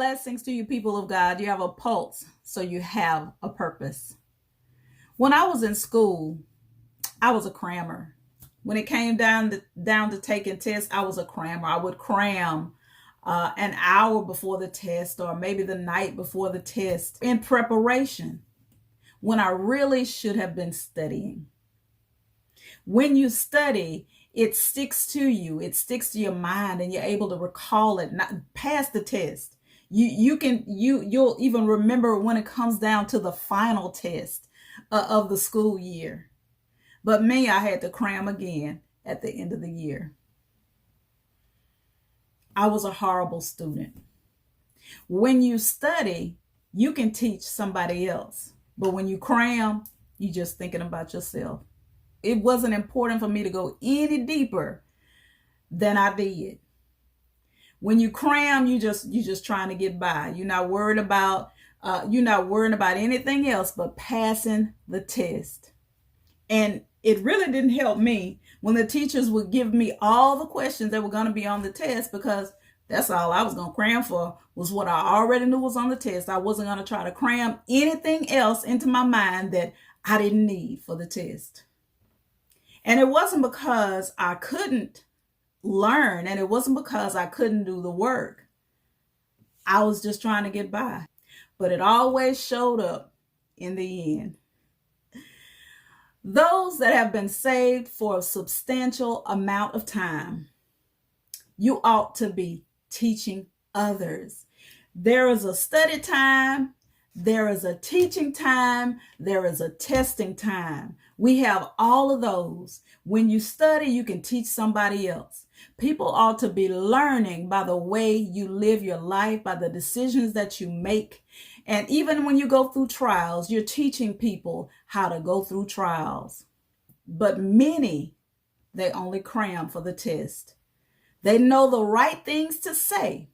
Blessings to you, people of God. You have a pulse, so you have a purpose. When I was in school, I was a crammer. When it came down to taking tests, I was a crammer. I would cram an hour before the test, or maybe the night before the test, in preparation, when I really should have been studying. When you study, it sticks to you. It sticks to your mind, and you're able to recall it, not pass the test. You'll even remember when it comes down to the final test of the school year. But me, I had to cram again at the end of the year. I was a horrible student. When you study, you can teach somebody else. But when you cram, you're just thinking about yourself. It wasn't important for me to go any deeper than I did. When you cram, you're just trying to get by. You're not worried about anything else but passing the test. And it really didn't help me when the teachers would give me all the questions that were going to be on the test, because that's all I was going to cram for, was what I already knew was on the test. I wasn't going to try to cram anything else into my mind that I didn't need for the test. And it wasn't because I couldn't learn, and it wasn't because I couldn't do the work. I was just trying to get by. But it always showed up in the end. Those that have been saved for a substantial amount of time, you ought to be teaching others. There is a study time, there is a teaching time, there is a testing time. We have all of those. When you study, you can teach somebody else. People ought to be learning by the way you live your life, by the decisions that you make. And even when you go through trials, you're teaching people how to go through trials. But many, they only cram for the test. They know the right things to say.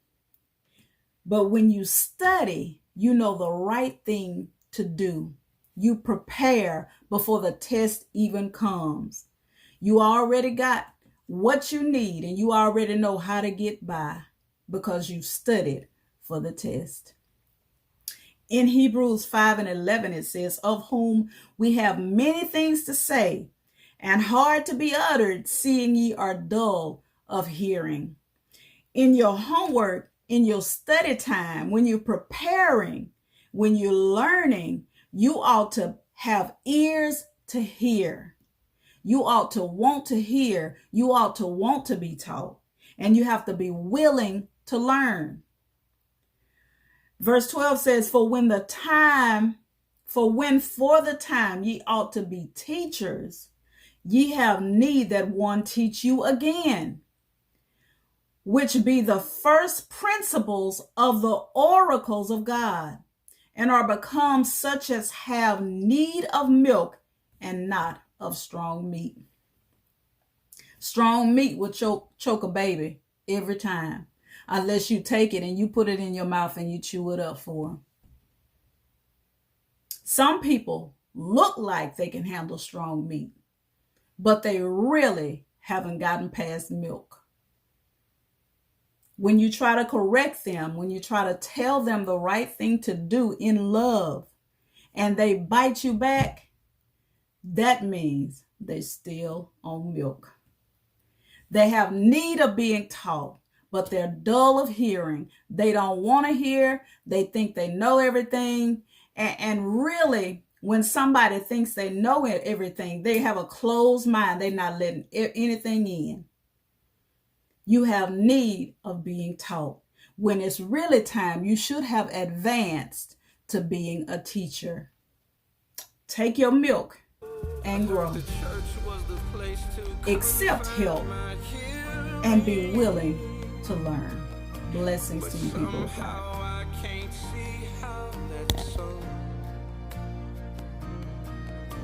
But when you study, you know the right thing to do. You prepare before the test even comes. You already got what you need, and you already know how to get by because you studied for the test. In Hebrews 5:11, it says, of whom we have many things to say, and hard to be uttered, seeing ye are dull of hearing. In your homework, in your study time, when you're preparing, when you're learning, you ought to have ears to hear. You ought to want to hear. You ought to want to be taught. And you have to be willing to learn. Verse 12 says, for the time ye ought to be teachers, ye have need that one teach you again, which be the first principles of the oracles of God, and are become such as have need of milk and not of strong meat. Strong meat will choke a baby every time, unless you take it and you put it in your mouth and you chew it up for them. Some people look like they can handle strong meat, but they really haven't gotten past milk. When you try to correct them, when you try to tell them the right thing to do in love, and they bite you back, that means they're still on milk. They have need of being taught, but they're dull of hearing. They don't want to hear. They think they know everything. And really, when somebody thinks they know everything, they have a closed mind. They're not letting anything in. You have need of being taught. When it's really time, you should have advanced to being a teacher. Take your milk and grow. Accept help and be willing to learn. Blessings to you, people of God.